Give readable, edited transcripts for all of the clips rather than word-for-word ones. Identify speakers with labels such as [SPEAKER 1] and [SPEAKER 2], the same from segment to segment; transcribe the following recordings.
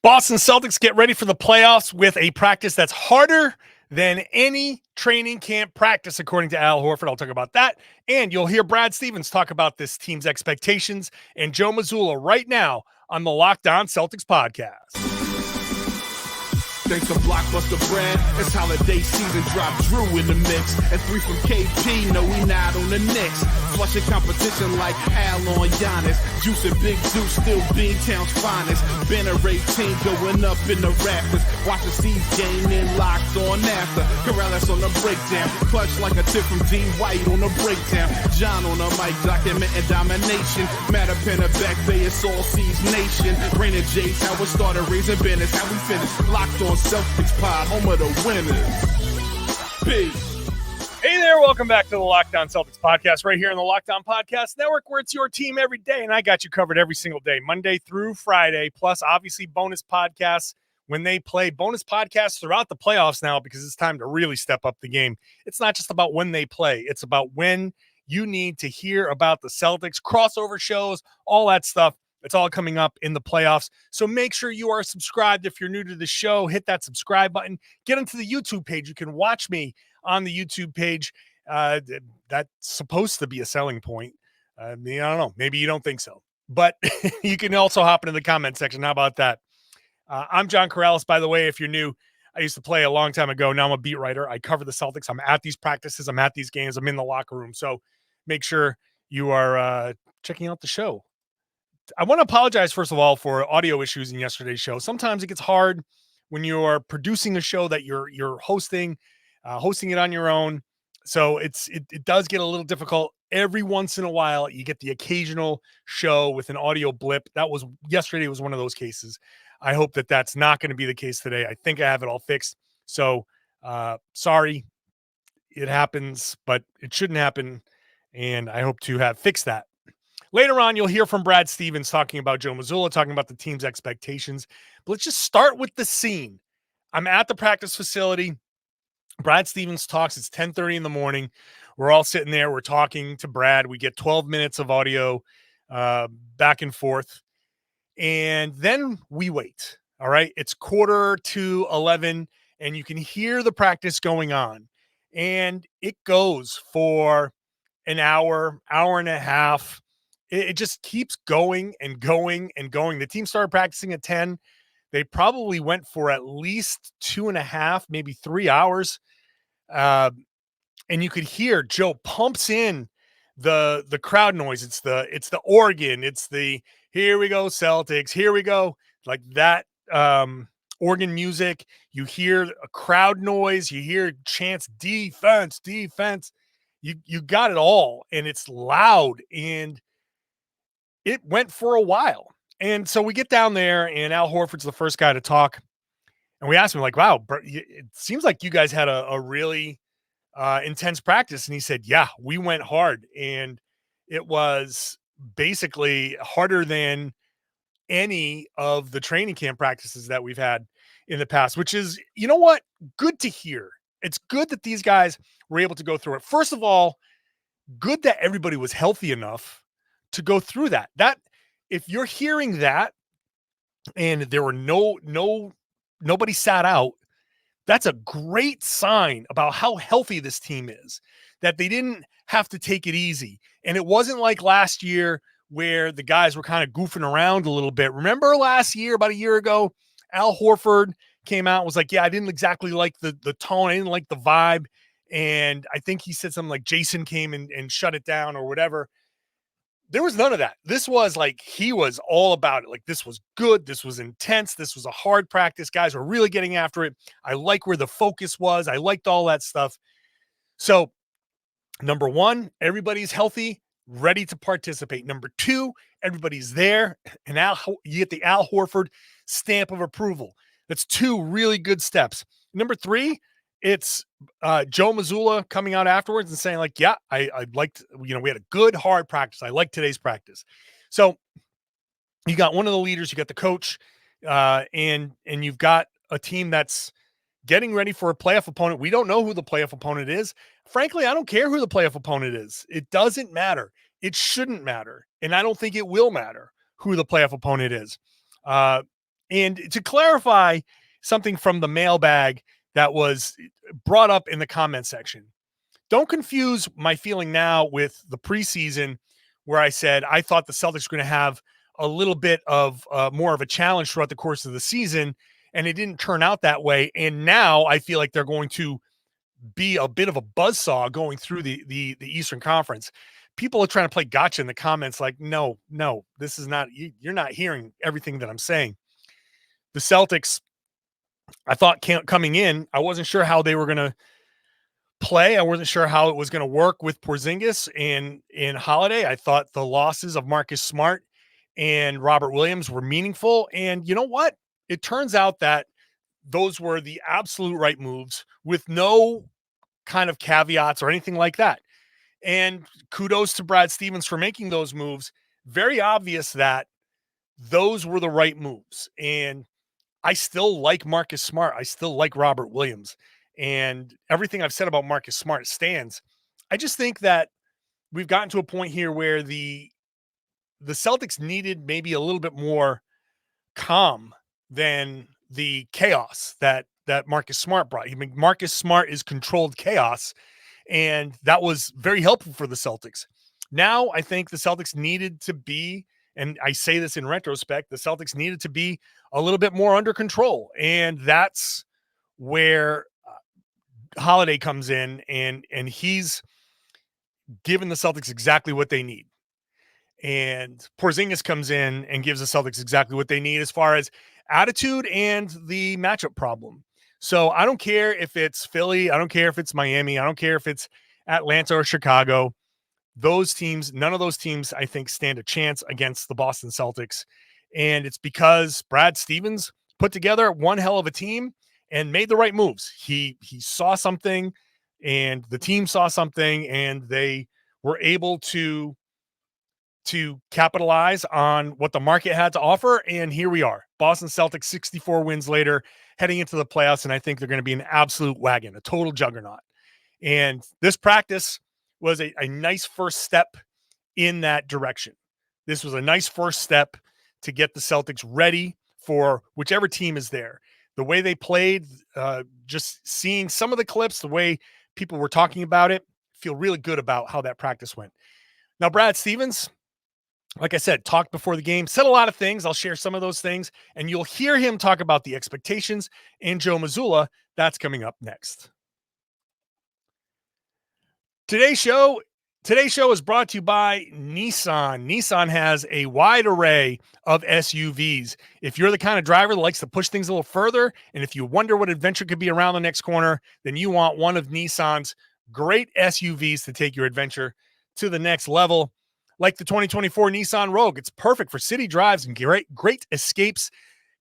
[SPEAKER 1] Boston Celtics get ready for the playoffs with a practice that's harder than any training camp practice, according to Al Horford. I'll talk about that. And you'll hear Brad Stevens talk about this team's expectations and Joe Mazzulla right now on the Locked On Celtics podcast.
[SPEAKER 2] Thanks to Blockbuster Brand, it's holiday season. Drop Drew in the mix, and 3 from KP. No, we not on the Knicks. Flushing competition like Al on Giannis. Juice and Big Juice, still Big Town's finest. Banner 18 going up in the rafters. Watch the C's game in Locked On after. Karalis on the breakdown. Clutch like a tip from D. White on the breakdown. John on the mic documenting domination. Matter pen a back bay, it's all C's nation. Rain and Jace, how we started raising business. How we finish. Locked On Celtics pod, home of the winners. Peace.
[SPEAKER 1] Hey there, welcome back to the Locked On Celtics podcast right here on the Locked On Podcast Network, where it's your team every day, and I got you covered every single day, Monday through Friday, plus obviously bonus podcasts when they play, bonus podcasts throughout the playoffs now because it's time to really step up the game. It's not just about when they play, it's about when you need to hear about the Celtics, crossover shows, all that stuff. It's all coming up in the playoffs. So make sure you are subscribed. If you're new to the show, hit that subscribe button. Get onto the YouTube page. You can watch me on the YouTube page. That's supposed to be a selling point. I don't know. Maybe you don't think so. But you can also hop into the comment section. How about that? I'm John Karalis, by the way, if you're new. I used to play a long time ago. Now I'm a beat writer. I cover the Celtics. I'm at these practices. I'm at these games. I'm in the locker room. So make sure you are checking out the show. I want to apologize, first of all, for audio issues in yesterday's show. Sometimes it gets hard when you're producing a show that you're hosting it on your own. So it does get a little difficult. Every once in a while, you get the occasional show with an audio blip. Yesterday was one of those cases. I hope that that's not going to be the case today. I think I have it all fixed. So sorry, it happens, but it shouldn't happen. And I hope to have fixed that. Later on, you'll hear from Brad Stevens talking about Joe Mazzulla, talking about the team's expectations. But let's just start with the scene. I'm at the practice facility. Brad Stevens talks. It's 10:30 in the morning. We're all sitting there. We're talking to Brad. We get 12 minutes of audio back and forth. And then we wait. All right. It's 10:45, and you can hear the practice going on. And it goes for an hour and a half. It just keeps going and going and going. The team started practicing at 10. They probably went for at least 2.5, maybe 3 hours. And you could hear Joe pumps in the crowd noise. It's the organ. It's the, here we go, Celtics. Here we go. Like that organ music. You hear a crowd noise. You hear chants, defense, defense. You got it all. And it's loud. And it went for a while. And so we get down there, and Al Horford's the first guy to talk. And we asked him, like, wow, it seems like you guys had a really intense practice. And he said, yeah, we went hard. And it was basically harder than any of the training camp practices that we've had in the past, which is, you know what? Good to hear. It's good that these guys were able to go through it. First of all, good that everybody was healthy enough to go through that. That if you're hearing that and there were nobody sat out, that's a great sign about how healthy this team is, that they didn't have to take it easy. And it wasn't like last year where the guys were kind of goofing around a little bit. Remember last year, about a year ago, Al Horford came out and was like, yeah, I didn't exactly like the tone. I didn't like the vibe. And I think he said something like Jayson came and shut it down or whatever. There was none of that. This was like, he was all about it. Like, this was good. This was intense. This was a hard practice. Guys were really getting after it. I like where the focus was. I liked all that stuff. So, number one, everybody's healthy, ready to participate. Number two, everybody's there. And you get the Al Horford stamp of approval. That's 2 really good steps. Number 3, it's Joe Mazzulla coming out afterwards and saying, like, yeah, I liked, we had a good hard practice. I like today's practice. So you got one of the leaders, you got the coach, and you've got a team that's getting ready for a playoff opponent. We don't know who the playoff opponent is. Frankly, I don't care who the playoff opponent is. It doesn't matter. It shouldn't matter. And I don't think it will matter who the playoff opponent is. And to clarify something from the mailbag that was brought up in the comment section, don't confuse my feeling now with the preseason where I said I thought the Celtics were going to have a little bit of more of a challenge throughout the course of the season, and it didn't turn out that way. And now I feel like they're going to be a bit of a buzzsaw going through the Eastern Conference. People are trying to play gotcha in the comments like, no, this is not, you're not hearing everything that I'm saying. The Celtics, I thought coming in, I wasn't sure how they were going to play. I wasn't sure how it was going to work with Porzingis and Holiday. I thought the losses of Marcus Smart and Robert Williams were meaningful. And you know what? It turns out that those were the absolute right moves with no kind of caveats or anything like that. And kudos to Brad Stevens for making those moves. Very obvious that those were the right moves. And I still like Marcus Smart. I still like Robert Williams. And everything I've said about Marcus Smart stands. I just think that we've gotten to a point here where the Celtics needed maybe a little bit more calm than the chaos that Marcus Smart brought. I mean, Marcus Smart is controlled chaos, and that was very helpful for the Celtics. Now I think the Celtics needed to be, and I say this in retrospect, the Celtics needed to be a little bit more under control. And that's where Holiday comes in, and he's given the Celtics exactly what they need. And Porzingis comes in and gives the Celtics exactly what they need as far as attitude and the matchup problem. So I don't care if it's Philly. I don't care if it's Miami. I don't care if it's Atlanta or Chicago. Those teams, none of those teams, I think, stand a chance against the Boston Celtics. And it's because Brad Stevens put together one hell of a team and made the right moves. He saw something, and the team saw something, and they were able to capitalize on what the market had to offer. And here we are, Boston Celtics 64 wins later, heading into the playoffs. And I think they're going to be an absolute wagon, a total juggernaut. And this practice was a nice first step in that direction. This was a nice first step to get the Celtics ready for whichever team is there. The way they played, just seeing some of the clips, the way people were talking about it, feel really good about how that practice went. Now, Brad Stevens, like I said, talked before the game, said a lot of things. I'll share some of those things, and you'll hear him talk about the expectations and Joe Mazzulla. That's coming up next. Today's show is brought to you by Nissan. Nissan has a wide array of SUVs. If you're the kind of driver that likes to push things a little further, and if you wonder what adventure could be around the next corner, then you want one of Nissan's great SUVs to take your adventure to the next level. Like the 2024 Nissan Rogue, it's perfect for city drives and great escapes.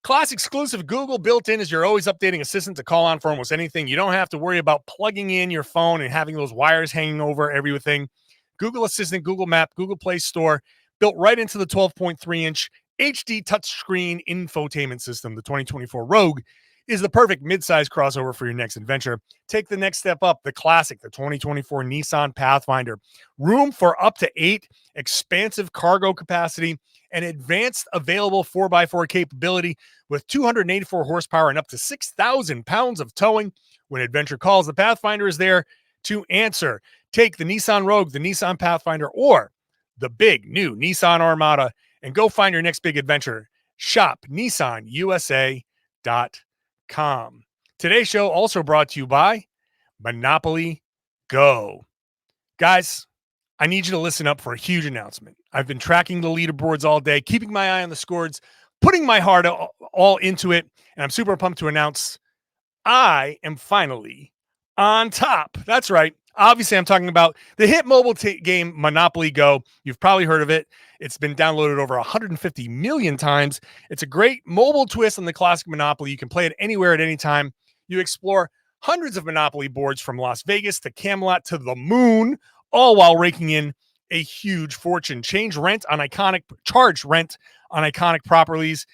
[SPEAKER 1] Class exclusive Google built in as your always updating assistant to call on for almost anything. You don't have to worry about plugging in your phone and having those wires hanging over everything. Google Assistant, Google Map, Google Play Store, built right into the 12.3-inch HD touchscreen infotainment system. The 2024 Rogue is the perfect midsize crossover for your next adventure. Take the next step up, the classic, the 2024 Nissan Pathfinder. Room for up to 8, expansive cargo capacity, and advanced available 4x4 capability with 284 horsepower and up to 6,000 pounds of towing. When adventure calls, the Pathfinder is there to answer. Take the Nissan Rogue, the Nissan Pathfinder, or the big new Nissan Armada and go find your next big adventure. Shop NissanUSA.com. Today's show also brought to you by Monopoly Go. Guys, I need you to listen up for a huge announcement. I've been tracking the leaderboards all day, keeping my eye on the scores, putting my heart all into it, and I'm super pumped to announce I am finally on top. That's right. Obviously, I'm talking about the hit mobile game Monopoly Go. You've probably heard of it. It's been downloaded over 150 million times. It's a great mobile twist on the classic Monopoly. You can play it anywhere at any time. You explore hundreds of Monopoly boards from Las Vegas to Camelot to the moon, all while raking in a huge fortune. Charge rent on iconic properties,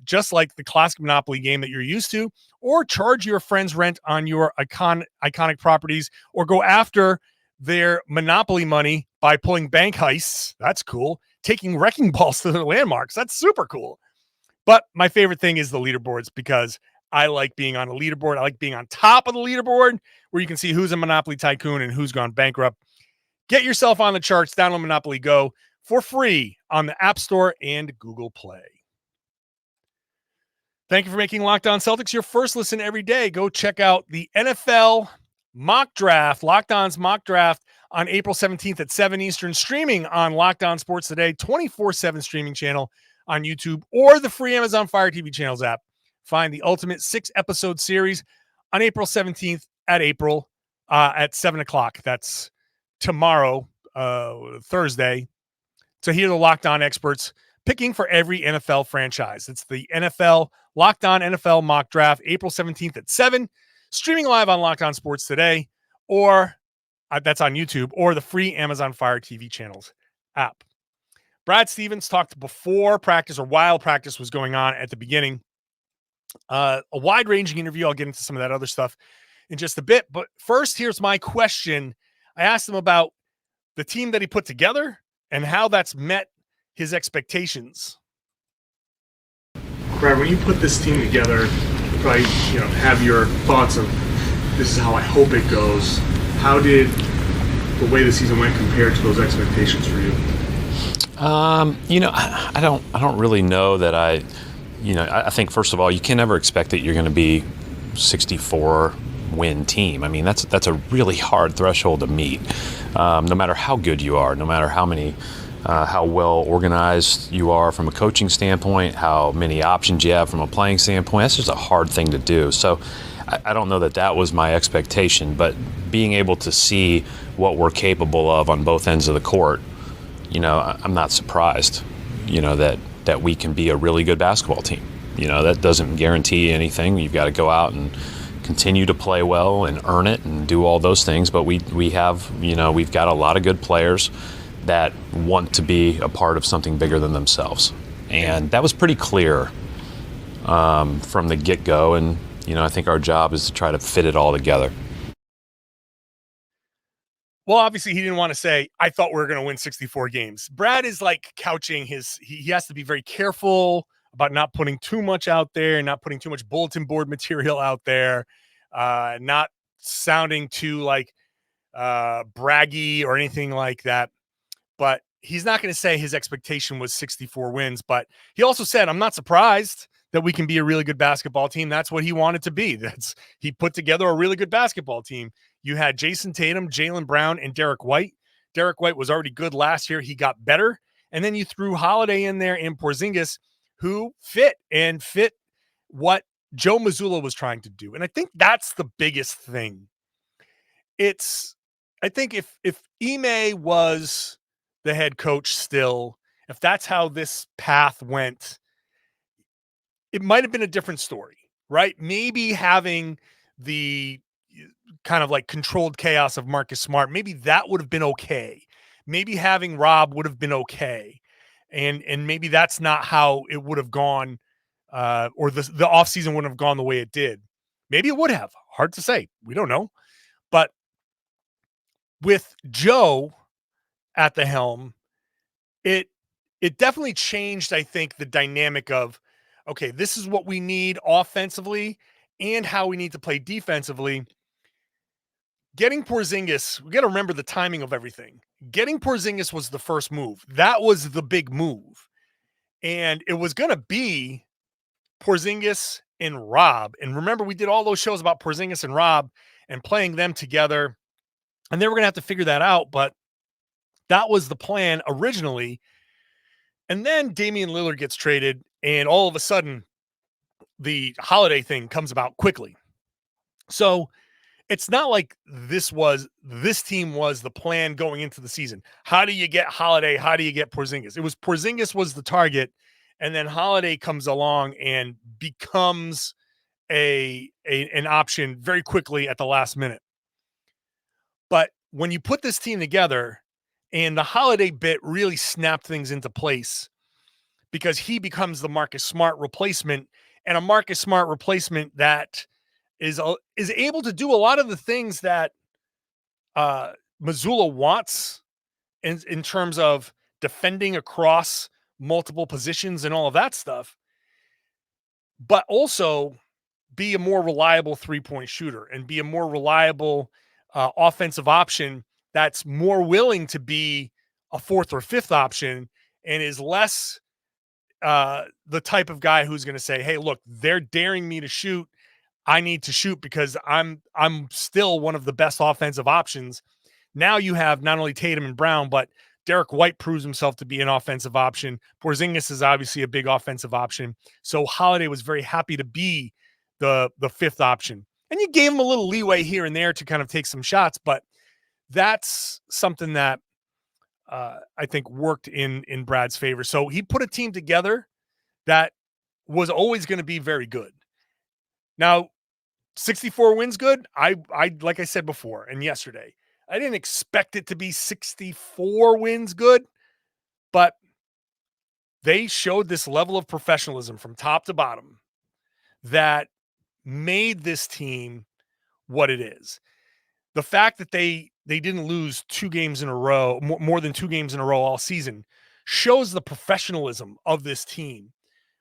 [SPEAKER 1] just like the classic Monopoly game that you're used to, or charge your friends rent on your iconic properties, or go after their Monopoly money by pulling bank heists. That's cool. Taking wrecking balls to their landmarks. That's super cool. But my favorite thing is the leaderboards because I like being on a leaderboard. I like being on top of the leaderboard where you can see who's a Monopoly tycoon and who's gone bankrupt. Get yourself on the charts. Download Monopoly Go for free on the App Store and Google Play. Thank you for making Locked On Celtics your first listen every day. Go check out the NFL mock draft, Locked On's mock draft on April 17th at 7 Eastern, streaming on Locked On Sports Today, 24/7 streaming channel on YouTube or the free Amazon Fire TV channels app. Find the ultimate 6-episode series on April 17th at 7 o'clock. That's tomorrow, Thursday, to hear the Locked On experts picking for every NFL franchise. It's the NFL Locked On NFL mock draft, April 17th at 7, streaming live on Locked On Sports Today, or that's on YouTube, or the free Amazon Fire TV channels app. Brad Stevens talked before practice or while practice was going on at the beginning. A wide-ranging interview. I'll get into some of that other stuff in just a bit. But first, here's my question. I asked him about the team that he put together and how that's met his expectations. Brad, when you put this team together, you probably have your thoughts of this is how I hope it goes. How did the way the season went compare to those expectations for you?
[SPEAKER 3] I don't really know that I think first of all, you can never expect that you're going to be 64 win team. I mean, that's a really hard threshold to meet. No matter how good you are, no matter how well organized you are from a coaching standpoint, how many options you have from a playing standpoint, that's just a hard thing to do. So I don't know that was my expectation, but being able to see what we're capable of on both ends of the court, I'm not surprised, that we can be a really good basketball team. That doesn't guarantee anything. You've got to go out and continue to play well and earn it and do all those things. But we've got a lot of good players that want to be a part of something bigger than themselves. And that was pretty clear from the get-go. And, I think our job is to try to fit it all together.
[SPEAKER 1] Well, obviously, he didn't want to say, I thought we were going to win 64 games. Brad is like couching he has to be very careful about not putting too much out there, not putting too much bulletin board material out there, not sounding too like braggy or anything like that. But he's not going to say his expectation was 64 wins. But he also said, I'm not surprised that we can be a really good basketball team. That's what he wanted to be. He put together a really good basketball team. You had Jayson Tatum, Jaylen Brown, and Derek White. Derek White was already good last year. He got better. And then you threw Holiday in there and Porzingis, who fit what Joe Mazzulla was trying to do. And I think that's the biggest thing. I think if Ime was the head coach still, if that's how this path went, it might have been a different story, right? Maybe having the kind of like controlled chaos of Marcus Smart, maybe that would have been okay. Maybe having Rob would have been okay. And maybe that's not how it would have gone, or the offseason wouldn't have gone the way it did. Maybe it would have. Hard to say. We don't know. But with Joe at the helm, it definitely changed, I think, the dynamic of, okay, this is what we need offensively and how we need to play defensively. Getting Porzingis, we got to remember the timing of everything. Getting Porzingis was the first move. That was the big move. And it was going to be Porzingis and Rob. And remember, we did all those shows about Porzingis and Rob and playing them together. And they were going to have to figure that out. But that was the plan originally. And then Damian Lillard gets traded. And all of a sudden, the Holiday thing comes about quickly. So it's not like this team was the plan going into the season. How do you get Holiday? How do you get Porzingis? It was Porzingis was the target, and then Holiday comes along and becomes an option very quickly at the last minute. But when you put this team together, and the Holiday bit really snapped things into place because he becomes the Marcus Smart replacement, and a Marcus Smart replacement that is able to do a lot of the things that Mazzulla wants in terms of defending across multiple positions and all of that stuff. but also be a more reliable three-point shooter and be a more reliable offensive option that's more willing to be a fourth or fifth option and is less the type of guy who's going to say, hey, look, they're daring me to shoot. I need to shoot because I'm still one of the best offensive options. Now you have not only Tatum and Brown, but Derek White proves himself to be an offensive option. Porzingis is obviously a big offensive option. So Holiday was very happy to be the fifth option. And you gave him a little leeway here and there to kind of take some shots, but that's something that I think worked in Brad's favor. So he put a team together that was always going to be very good. Now, 64 wins good. I like I said before and yesterday, I didn't expect it to be 64 wins good, but they showed this level of professionalism from top to bottom that made this team what it is. The fact that they didn't lose 2 games in a row, more than 2 games in a row all season, shows the professionalism of this team.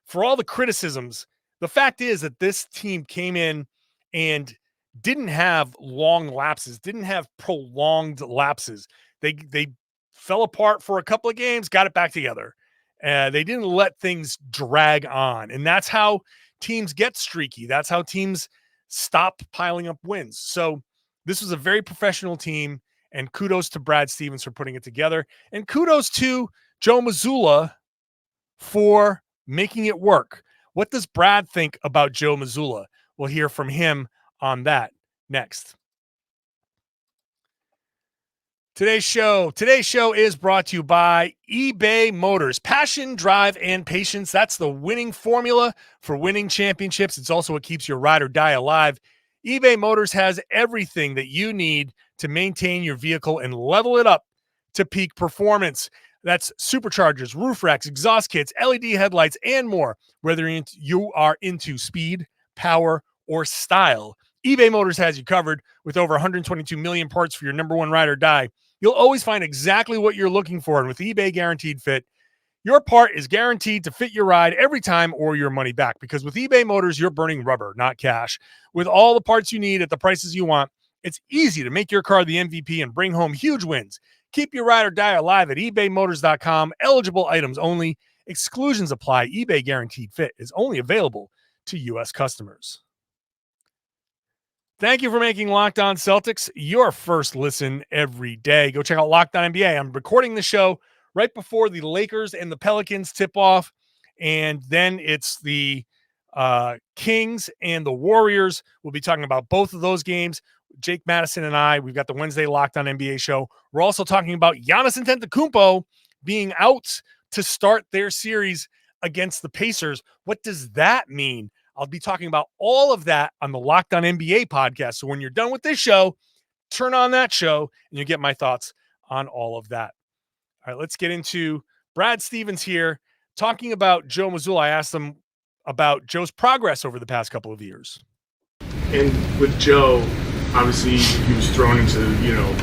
[SPEAKER 1] For all the criticisms, the fact is that this team came in and didn't have long lapses, didn't have prolonged lapses. They fell apart for a couple of games, got it back together. They didn't let things drag on. And that's how teams get streaky. That's how teams stop piling up wins. So this was a very professional team, and kudos to Brad Stevens for putting it together. And kudos to Joe Mazzulla for making it work. What does Brad think about Joe Mazzulla? We'll hear from him on that next. Today's show is brought to you by eBay Motors. Passion, drive, and patience. That's the winning formula for winning championships. It's also what keeps your ride or die alive. eBay Motors has everything that you need to maintain your vehicle and level it up to peak performance. That's superchargers, roof racks, exhaust kits, LED headlights, and more. Whether you are into speed, power, or style, eBay Motors has you covered with over 122 million parts for your number one ride or die. You'll always find exactly what you're looking for. And with eBay Guaranteed Fit, your part is guaranteed to fit your ride every time or your money back. Because with eBay Motors, you're burning rubber, not cash. With all the parts you need at the prices you want, it's easy to make your car the MVP and bring home huge wins. Keep your ride or die alive at ebaymotors.com. Eligible items only. Exclusions apply. eBay Guaranteed Fit is only available to U.S. customers. Thank you for making Locked On Celtics your first listen every day. Go check out Locked On NBA. I'm recording the show right before the Lakers and the Pelicans tip off, and then it's the Kings and the Warriors. We'll be talking about both of those games. Jake Madison and I, we've got the Wednesday Locked On NBA show. We're also talking about Giannis Antetokounmpo being out to start their series against the Pacers. What does that mean? I'll be talking about all of that on the Locked On NBA podcast. So when you're done with this show, turn on that show and you get my thoughts on all of that. All right, let's get into Brad Stevens here talking about Joe Mazzulla. I asked him about Joe's progress over the past couple of years.
[SPEAKER 4] And with Joe, obviously he was thrown into,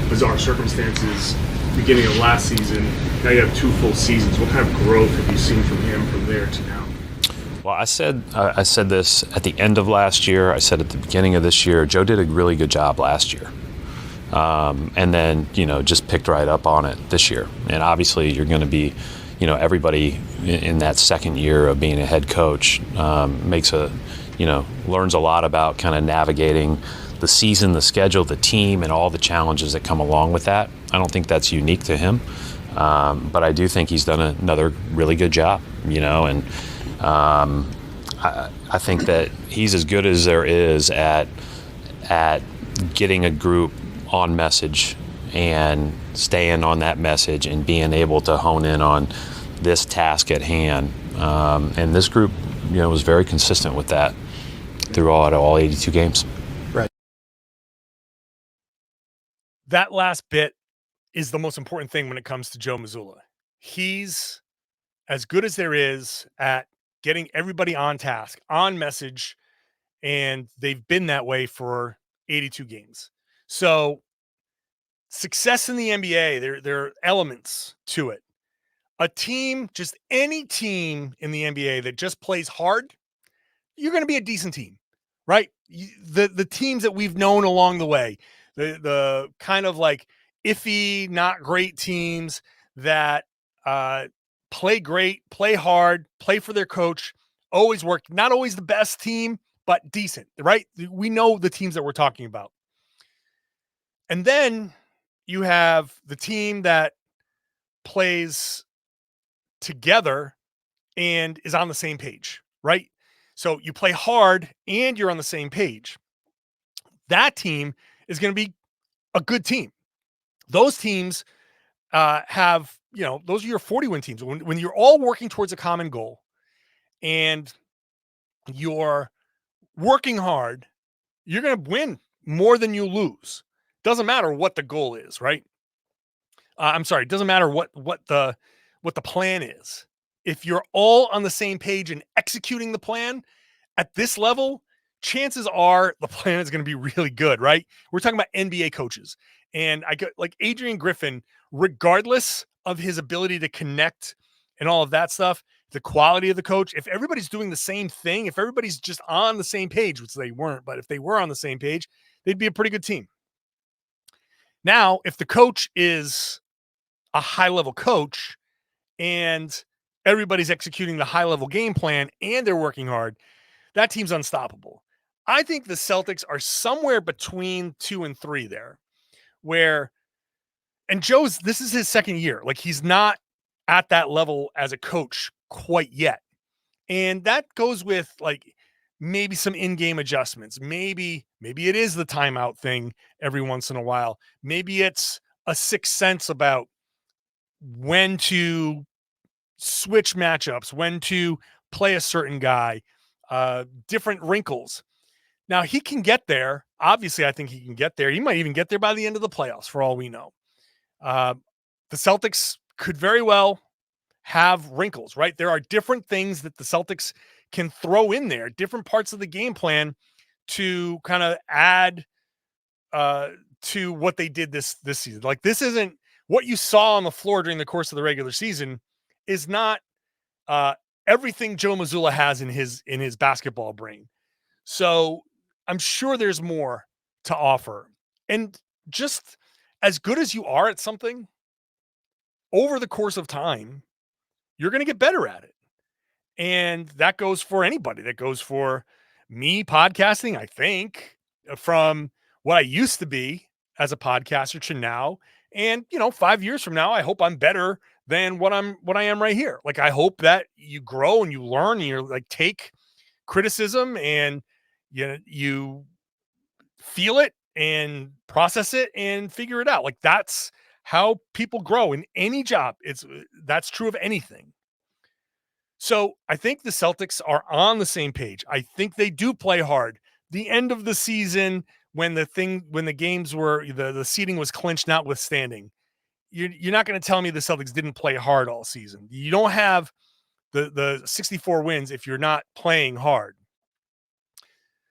[SPEAKER 4] bizarre circumstances beginning of last season. Now you have 2 full seasons. What kind of growth have you seen from him from there to now?
[SPEAKER 3] Well, I said this at the end of last year. I said at the beginning of this year. Joe did a really good job last year, and then just picked right up on it this year. And obviously, you're going to be, everybody in that second year of being a head coach learns a lot about kind of navigating the season, the schedule, the team, and all the challenges that come along with that. I don't think that's unique to him, but I do think he's done another really good job. And I think that he's as good as there is at getting a group on message and staying on that message and being able to hone in on this task at hand. And this group, was very consistent with that throughout all 82 games.
[SPEAKER 1] Right. That last bit is the most important thing when it comes to Joe Mazzulla. He's as good as there is at getting everybody on task, on message, and they've been that way for 82 games. So success in the NBA, there are elements to it. A team, just any team in the NBA that just plays hard, you're going to be a decent team, right? The teams that we've known along the way, the kind of like iffy, not great teams that play great, play hard, play for their coach, always work. Not always the best team, but decent, right? We know the teams that we're talking about. And then you have the team that plays together and is on the same page, right? So you play hard and you're on the same page. That team is going to be a good team. Those teams have, those are your 40-win teams. When you're all working towards a common goal and you're working hard, you're going to win more than you lose. Doesn't matter what the goal is, right? I'm sorry. It doesn't matter what the plan is. If you're all on the same page and executing the plan at this level, chances are the plan is going to be really good, right? We're talking about NBA coaches. And I got like Adrian Griffin, regardless of his ability to connect and all of that stuff, the quality of the coach, if everybody's doing the same thing, if everybody's just on the same page, which they weren't, but if they were on the same page, they'd be a pretty good team. Now, if the coach is a high-level coach and everybody's executing the high-level game plan and they're working hard, that team's unstoppable. I think the Celtics are somewhere between 2 and 3 there, where, and this is his second year. Like, he's not at that level as a coach quite yet. And that goes with like maybe some in-game adjustments. Maybe it is the timeout thing every once in a while. Maybe it's a sixth sense about when to switch matchups, when to play a certain guy, different wrinkles. Now he can get there. Obviously, I think he can get there. He might even get there by the end of the playoffs for all we know. The Celtics could very well have wrinkles, right? There are different things that the Celtics can throw in there, different parts of the game plan to kind of add to what they did this season. Like, this isn't what you saw on the floor during the course of the regular season is not everything Joe Mazzulla has in his basketball brain. So I'm sure there's more to offer. And just as good as you are at something, over the course of time, you're going to get better at it. And that goes for anybody. That goes for me podcasting, I think, from what I used to be as a podcaster to now. And, 5 years from now, I hope I'm better than what I am right here. Like, I hope that you grow and you learn and you're like, take criticism and you feel it and process it and figure it out. Like, that's how people grow in any job. That's true of anything. So I think the Celtics are on the same page. I think they do play hard. The end of the season, when the games were, the seeding was clinched, notwithstanding, you're not going to tell me the Celtics didn't play hard all season. You don't have the 64 wins if you're not playing hard.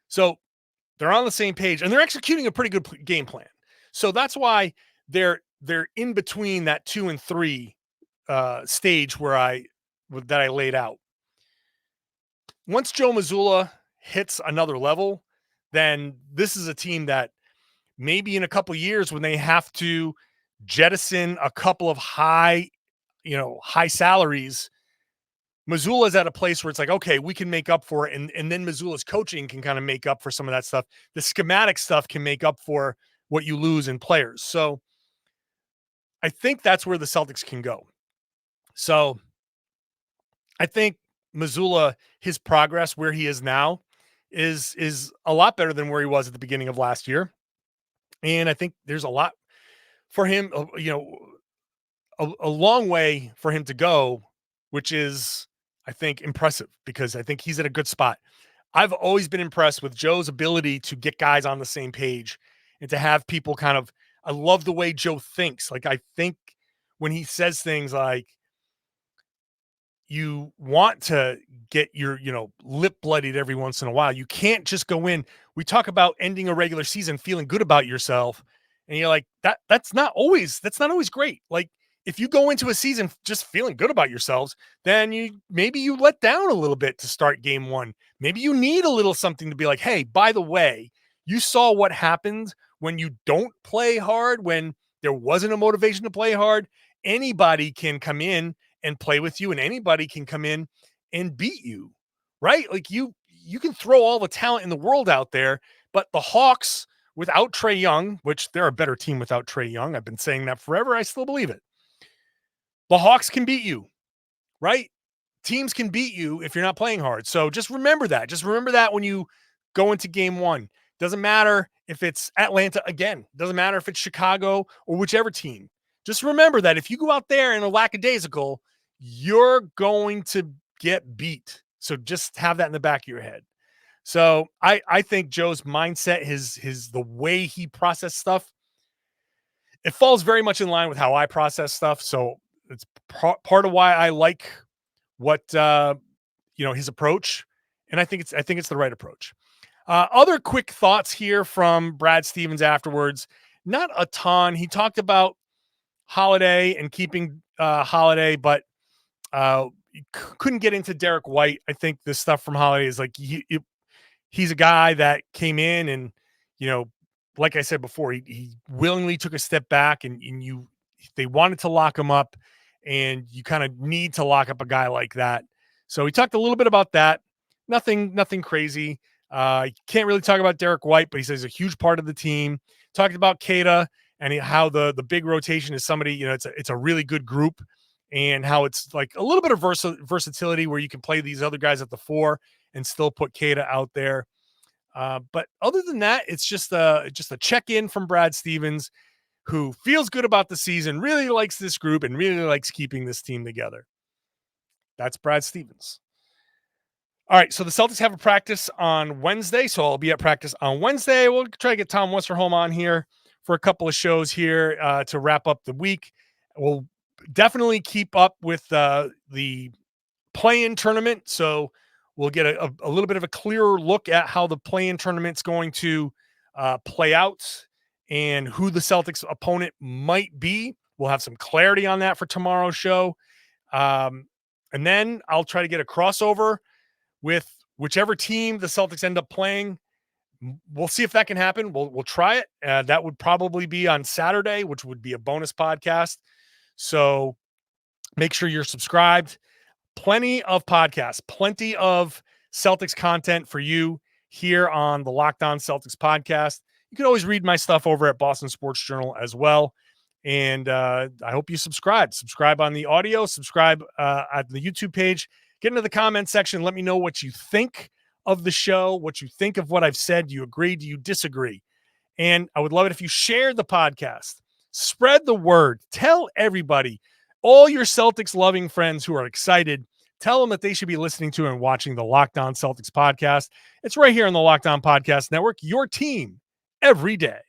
[SPEAKER 1] So they're on the same page and they're executing a pretty good game plan. So that's why they're in between that 2 and 3 stage that I laid out. Once Joe Mazzulla hits another level, then this is a team that maybe in a couple of years when they have to jettison a couple of high salaries, Mazzulla's at a place where it's like, okay, we can make up for it. And then Mazzulla's coaching can kind of make up for some of that stuff. The schematic stuff can make up for what you lose in players. So I think that's where the Celtics can go. So I think Mazzulla, his progress where he is now is a lot better than where he was at the beginning of last year. And I think there's a lot for him, a long way for him to go, which is, I think, impressive because I think he's at a good spot. I've always been impressed with Joe's ability to get guys on the same page and to have people I love the way Joe thinks. Like, I think when he says things like, you want to get your, lip bloodied every once in a while. You can't just go in. We talk about ending a regular season, feeling good about yourself. And you're like, that's not always great. Like, if you go into a season just feeling good about yourselves, then maybe you let down a little bit to start game one. Maybe you need a little something to be like, hey, by the way, you saw what happens when you don't play hard, when there wasn't a motivation to play hard. Anybody can come in and play with you, and anybody can come in and beat you, right? Like you can throw all the talent in the world out there, but the Hawks without Trae Young, which they're a better team without Trae Young. I've been saying that forever. I still believe it. The Hawks can beat you, right? Teams can beat you if you're not playing hard. So just remember that. Just remember that when you go into game one. Doesn't matter if it's Atlanta again. Doesn't matter if it's Chicago or whichever team. Just remember that if you go out there in a lackadaisical, you're going to get beat. So just have that in the back of your head. So I think Joe's mindset, the way he processed stuff, it falls very much in line with how I process stuff. So it's part of why I like what his approach, and I think it's the right approach. Other quick thoughts here from Brad Stevens afterwards. Not a ton. He talked about Holiday and keeping Holiday, but couldn't get into Derek White. I think the stuff from Holiday is like he's a guy that came in and, like I said before, he willingly took a step back and they wanted to lock him up, and you kind of need to lock up a guy like that. So he talked a little bit about that. Nothing crazy. Can't really talk about Derek White, but he says a huge part of the team. Talked about Kata and how the big rotation is somebody, it's a really good group, and how it's like a little bit of versatility where you can play these other guys at the 4 and still put Kata out there. But other than that, it's just a check-in from Brad Stevens, who feels good about the season, really likes this group, and really likes keeping this team together. That's Brad Stevens. All right, so the Celtics have a practice on Wednesday, so I'll be at practice on Wednesday. We'll try to get Tom Westerholm on here for a couple of shows here to wrap up the week. We'll definitely keep up with the play-in tournament, so we'll get a little bit of a clearer look at how the play-in tournament's going to play out and who the Celtics opponent might be. We'll have some clarity on that for tomorrow's show. And then I'll try to get a crossover with whichever team the Celtics end up playing. We'll see if that can happen. We'll try it. That would probably be on Saturday, which would be a bonus podcast. So make sure you're subscribed. Plenty of podcasts, plenty of Celtics content for you here on the Locked On Celtics podcast. You can always read my stuff over at Boston Sports Journal as well. And I hope you subscribe. Subscribe on the audio, subscribe at the YouTube page. Get into the comment section. Let me know what you think of the show, what you think of what I've said. Do you agree? Do you disagree? And I would love it if you shared the podcast. Spread the word. Tell everybody, all your Celtics loving friends who are excited, tell them that they should be listening to and watching the Locked On Celtics podcast. It's right here on the Locked On Podcast Network, your team every day.